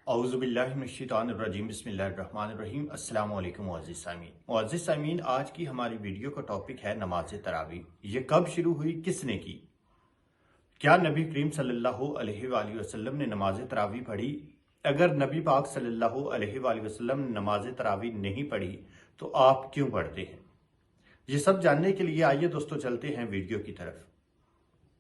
اعوذ باللہ من الشیطان الرجیم بسم اللہ الرحمن الرحیم السلام علیکم معزز سامعین، آج کی ہماری ویڈیو کا ٹاپک ہے نماز تراویح۔ یہ کب شروع ہوئی، کس نے کی؟ کیا نبی کریم صلی اللہ علیہ وآلہ وسلم نے نماز تراویح پڑھی؟ اگر نبی پاک صلی اللہ علیہ وآلہ وسلم نے نماز تراویح نہیں پڑھی تو آپ کیوں پڑھتے ہیں؟ یہ سب جاننے کے لیے آئیے دوستو چلتے ہیں ویڈیو کی طرف۔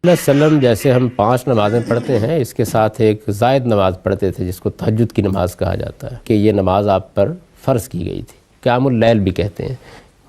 علیہ وسلم جیسے ہم 5 نمازیں پڑھتے ہیں، اس کے ساتھ ایک زائد نماز پڑھتے تھے جس کو تہجد کی نماز کہا جاتا ہے، کہ یہ نماز آپ پر فرض کی گئی تھی، قیام اللیل بھی کہتے ہیں۔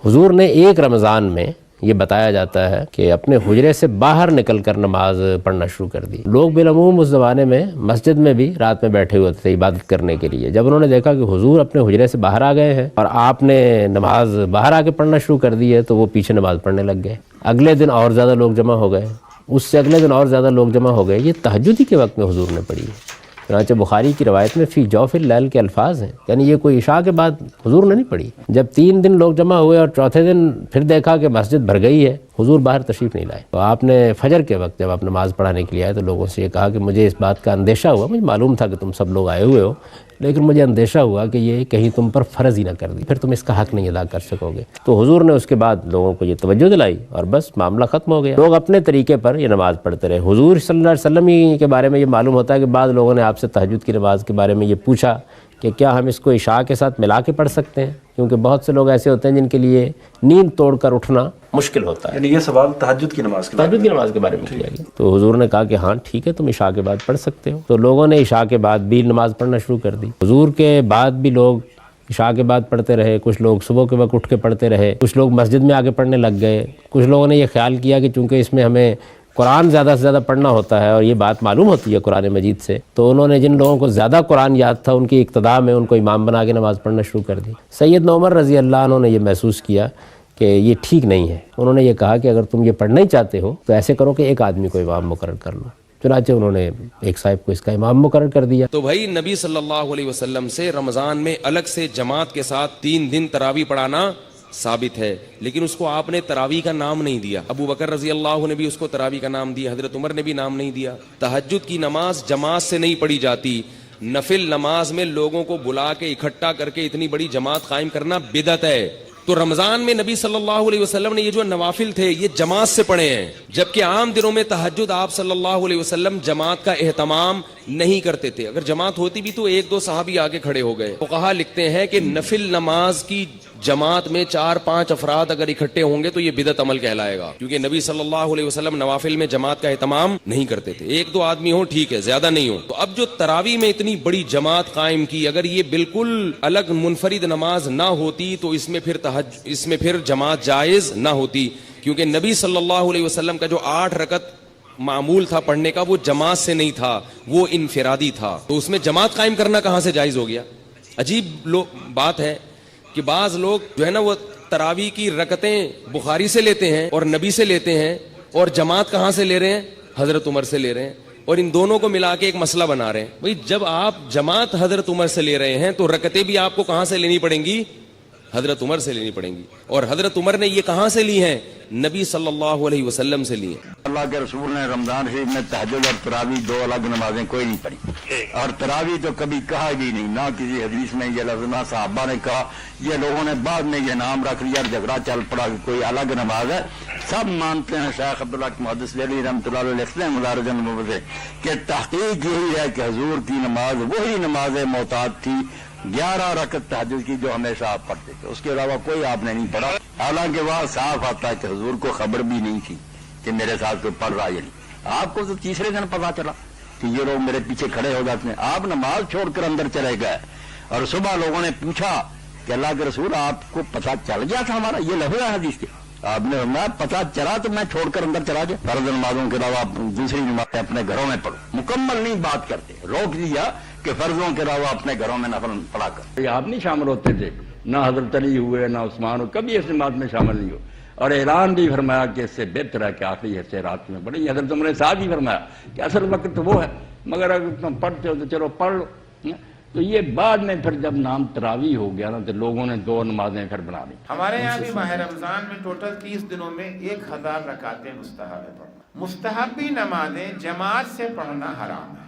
حضور نے ایک رمضان میں یہ بتایا جاتا ہے کہ اپنے حجرے سے باہر نکل کر نماز پڑھنا شروع کر دی۔ لوگ بالعموم اس زمانے میں مسجد میں بھی رات میں بیٹھے ہوئے تھے عبادت کرنے کے لیے۔ جب انہوں نے دیکھا کہ حضور اپنے حجرے سے باہر آ گئے ہیں اور آپ نے نماز باہر آ کے پڑھنا شروع کر دی ہے، تو وہ پیچھے نماز پڑھنے لگ گئے۔ اگلے دن اور زیادہ لوگ جمع ہو گئے، اس سے اگلے دن اور زیادہ لوگ جمع ہو گئے۔ یہ تہجد ہی کے وقت میں حضور نے پڑھی ہے۔ چنانچہ بخاری کی روایت میں فی جوف اللیل کے الفاظ ہیں، یعنی یہ کوئی عشاء کے بعد حضور نے نہیں پڑھی۔ جب 3 دن لوگ جمع ہوئے اور چوتھے دن پھر دیکھا کہ مسجد بھر گئی ہے، حضور باہر تشریف نہیں لائے، تو آپ نے فجر کے وقت جب آپ نماز پڑھانے کے لیے آئے تو لوگوں سے یہ کہا کہ مجھے اس بات کا اندیشہ ہوا، مجھے معلوم تھا کہ تم سب لوگ آئے ہوئے ہو، لیکن مجھے اندیشہ ہوا کہ یہ کہیں تم پر فرض ہی نہ کر دی، پھر تم اس کا حق نہیں ادا کر سکو گے۔ تو حضور نے اس کے بعد لوگوں کو یہ توجہ دلائی اور بس معاملہ ختم ہو گیا۔ لوگ اپنے طریقے پر یہ نماز پڑھتے رہے۔ حضور صلی اللہ علیہ وسلم ہی کے بارے میں یہ معلوم ہوتا ہے کہ بعض لوگوں نے آپ سے تہجد کی نماز کے بارے میں یہ پوچھا کہ کیا ہم اس کو عشاء کے ساتھ ملا کے پڑھ سکتے ہیں، کیونکہ بہت سے لوگ ایسے ہوتے ہیں جن کے لیے نیند توڑ کر اٹھنا مشکل ہوتا ہے۔ یعنی یہ سوال تہجد کی نماز کے بارے میں کیا گیا، تو حضور نے کہا کہ ہاں ٹھیک ہے، تم عشاء کے بعد پڑھ سکتے ہو۔ تو لوگوں نے عشاء کے بعد بھی نماز پڑھنا شروع کر دی۔ حضور کے بعد بھی لوگ عشاء کے بعد پڑھتے رہے، کچھ لوگ صبح کے وقت اٹھ کے پڑھتے رہے، کچھ لوگ مسجد میں آگے پڑھنے لگ گئے۔ کچھ لوگوں نے یہ خیال کیا کہ چونکہ اس میں ہمیں قرآن زیادہ سے زیادہ پڑھنا ہوتا ہے اور یہ بات معلوم ہوتی ہے قرآن مجید سے، تو انہوں نے جن لوگوں کو زیادہ قرآن یاد تھا ان کی اقتداء میں ان کو امام بنا کے نماز پڑھنا شروع کر دی۔ سیدنا عمر رضی اللہ عنہ نے یہ محسوس کیا کہ یہ ٹھیک نہیں ہے۔ انہوں نے یہ کہا کہ اگر تم یہ پڑھنا ہی چاہتے ہو تو ایسے کرو کہ ایک آدمی کو امام مقرر کر لو۔ چنانچہ انہوں نے ایک صاحب کو اس کا امام مقرر کر دیا۔ تو بھائی نبی صلی اللہ علیہ وسلم سے رمضان میں الگ سے جماعت کے ساتھ 3 دن تراویح پڑھانا ثابت ہے، لیکن اس کو آپ نے تراویح کا نام نہیں دیا۔ ابو بکر رضی اللہ نے بھی اس کو تراویح کا نام دیا، حضرت عمر نے بھی نام نہیں دیا۔ تہجد کی نماز جماعت سے نہیں پڑھی جاتی۔ نفل نماز میں لوگوں کو بلا کے اکٹھا کر کے اتنی بڑی جماعت قائم کرنا بدعت ہے۔ تو رمضان میں نبی صلی اللہ علیہ وسلم نے یہ جو نوافل تھے یہ جماعت سے پڑھے ہیں، جبکہ عام دنوں میں تہجد آپ صلی اللہ علیہ وسلم جماعت کا اہتمام نہیں کرتے تھے۔ اگر جماعت ہوتی بھی تو 1-2 صحابی آگے کھڑے ہو گئے۔ فقہا لکھتے ہیں کہ نفل نماز کی جماعت میں 4-5 افراد اگر اکٹھے ہوں گے تو یہ بدعت عمل کہلائے گا، کیونکہ نبی صلی اللہ علیہ وسلم نوافل میں جماعت کا اہتمام نہیں کرتے تھے۔ 1-2 آدمی ہوں ٹھیک ہے، زیادہ نہیں ہوں۔ تو اب جو تراویح میں اتنی بڑی جماعت قائم کی، اگر یہ بالکل الگ منفرد نماز نہ ہوتی تو اس میں پھر جماعت جائز نہ ہوتی، کیونکہ نبی صلی اللہ علیہ وسلم کا جو 8 رکعت معمول تھا پڑھنے کا وہ جماعت سے نہیں تھا، وہ انفرادی تھا، تو اس میں جماعت قائم کرنا کہاں سے جائز ہو گیا؟ عجیب بات ہے کہ بعض لوگ جو ہے نا وہ تراویح کی رکعتیں بخاری سے لیتے ہیں اور نبی سے لیتے ہیں، اور جماعت کہاں سے لے رہے ہیں؟ حضرت عمر سے لے رہے ہیں، اور ان دونوں کو ملا کے ایک مسئلہ بنا رہے ہیں۔ بھئی جب آپ جماعت حضرت عمر سے لے رہے ہیں تو رکعتیں بھی آپ کو کہاں سے لینی پڑیں گی؟ حضرت عمر سے لینی پڑیں گی، اور حضرت عمر نے یہ کہاں سے لی ہیں؟ نبی صلی اللہ علیہ وسلم سے لی ہیں۔ اللہ کے رسول نے رمضان شریف میں تہجد اور تراویح 2 الگ نمازیں کوئی نہیں پڑھی، اور تراویح تو کبھی کہا بھی نہیں، نہ کسی حدیث میں یہ لفظ نہ صحابہ نے کہا۔ یہ لوگوں نے بعد میں یہ نام رکھ لیا اور جھگڑا چل پڑا کہ کوئی الگ نماز ہے۔ سب مانتے ہیں، شیخ عبداللہ محدث دہلوی رحمۃ اللہ علیہ لکھتے ہیں مدارج النبوۃ کہ تحقیق یہی ہے کہ حضور کی نماز وہی نماز معتاد تھی، 11 رکعت تہجد کی جو ہمیشہ آپ پڑھتے تھے، اس کے علاوہ کوئی آپ نے نہیں پڑھا۔ حالانکہ وہاں صاف آتا ہے کہ حضور کو خبر بھی نہیں تھی کہ میرے ساتھ کوئی پڑھ رہا ہے نہیں۔ آپ کو تو تیسرے دن پتا چلا کہ یہ لوگ میرے پیچھے کھڑے ہو جاتے ہیں۔ آپ نماز چھوڑ کر اندر چلے گئے، اور صبح لوگوں نے پوچھا کہ اللہ کے رسول آپ کو پتا چل گیا تھا ہمارا؟ یہ لفظ ہے حدیث کے۔ آپ نے فرمایا پتا چلا تو میں چھوڑ کر اندر چلا گیا۔ فرض نمازوں کے علاوہ آپ دوسری نمازیں اپنے گھروں میں پڑھو۔ مکمل نہیں بات کرتے، روک دیا کہ فرضوں کے علاوہ اپنے گھروں میں نفل پڑھا کر۔ آپ نہیں شامل ہوتے تھے، نہ حضرت علی ہوئے نہ عثمان ہوئے، کبھی اس نماز میں شامل نہیں ہو، اور اعلان بھی فرمایا کہ اس سے بہتر ہے کہ آخری حصے رات میں پڑھیں۔ حضرت عمر صاحب ہی فرمایا کہ اصل وقت تو وہ ہے، مگر اگر تم پڑھتے ہو تو چلو پڑھ لو۔ تو یہ بعد میں پھر جب نام تراویح ہو گیا نا تو لوگوں نے 2 نمازیں پھر بنا لی۔ ہمارے یہاں بھی ماہ رمضان میں ٹوٹل 30 دنوں میں 1000 رکعتیں مستحب ہے پڑھنا۔ مستحبی نمازیں جماعت سے پڑھنا حرام ہے،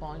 5,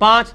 5।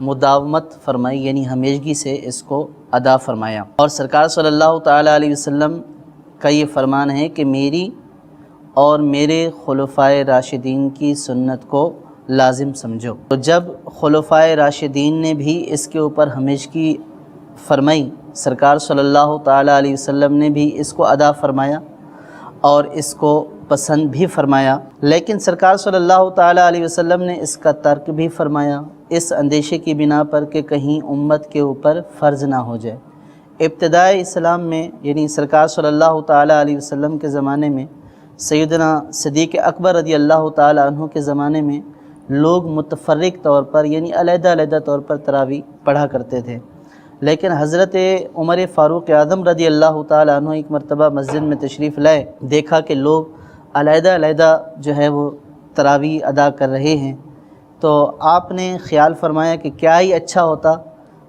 مداومت فرمائی، یعنی ہمیشگی سے اس کو ادا فرمایا۔ اور سرکار صلی اللہ تعالیٰ علیہ وسلم کا یہ فرمان ہے کہ میری اور میرے خلفائے راشدین کی سنت کو لازم سمجھو۔ تو جب خلفائے راشدین نے بھی اس کے اوپر ہمیشگی فرمائی، سرکار صلی اللہ تعالیٰ علیہ وسلم نے بھی اس کو ادا فرمایا اور اس کو پسند بھی فرمایا، لیکن سرکار صلی اللہ تعالیٰ علیہ وسلم نے اس کا ترک بھی فرمایا، اس اندیشے کی بنا پر کہ کہیں امت کے اوپر فرض نہ ہو جائے۔ ابتدائے اسلام میں یعنی سرکار صلی اللہ تعالیٰ علیہ وسلم کے زمانے میں، سیدنا صدیق اکبر رضی اللہ تعالیٰ عنہ کے زمانے میں لوگ متفرق طور پر یعنی علیحدہ علیحدہ طور پر تراویح پڑھا کرتے تھے، لیکن حضرت عمر فاروق اعظم رضی اللہ تعالیٰ عنہ ایک مرتبہ مسجد میں تشریف لائے، دیکھا کہ لوگ علیحدہ علیحدہ جو ہے وہ تراویح ادا کر رہے ہیں، تو آپ نے خیال فرمایا کہ کیا ہی اچھا ہوتا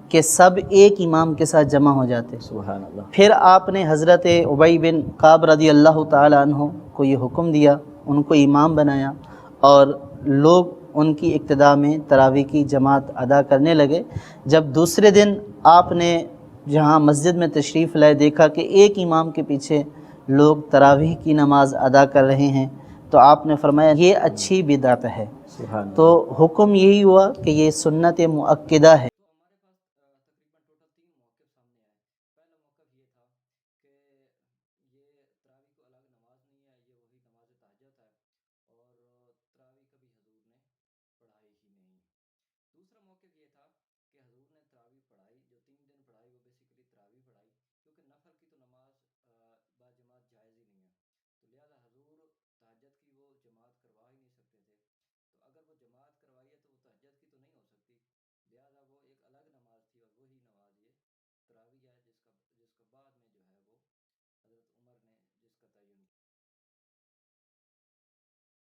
کہ سب ایک امام کے ساتھ جمع ہو جاتے۔ سبحان اللہ۔ پھر آپ نے حضرت ابی بن کعب رضی اللہ تعالیٰ عنہ کو یہ حکم دیا، ان کو امام بنایا اور لوگ ان کی اقتداء میں تراویح کی جماعت ادا کرنے لگے۔ جب دوسرے دن آپ نے جہاں مسجد میں تشریف لائے، دیکھا کہ ایک امام کے پیچھے لوگ تراویح کی نماز ادا کر رہے ہیں، تو آپ نے فرمایا یہ اچھی بدعت ہے۔ تو حکم یہی ہوا کہ یہ سنت مؤکدہ ہے۔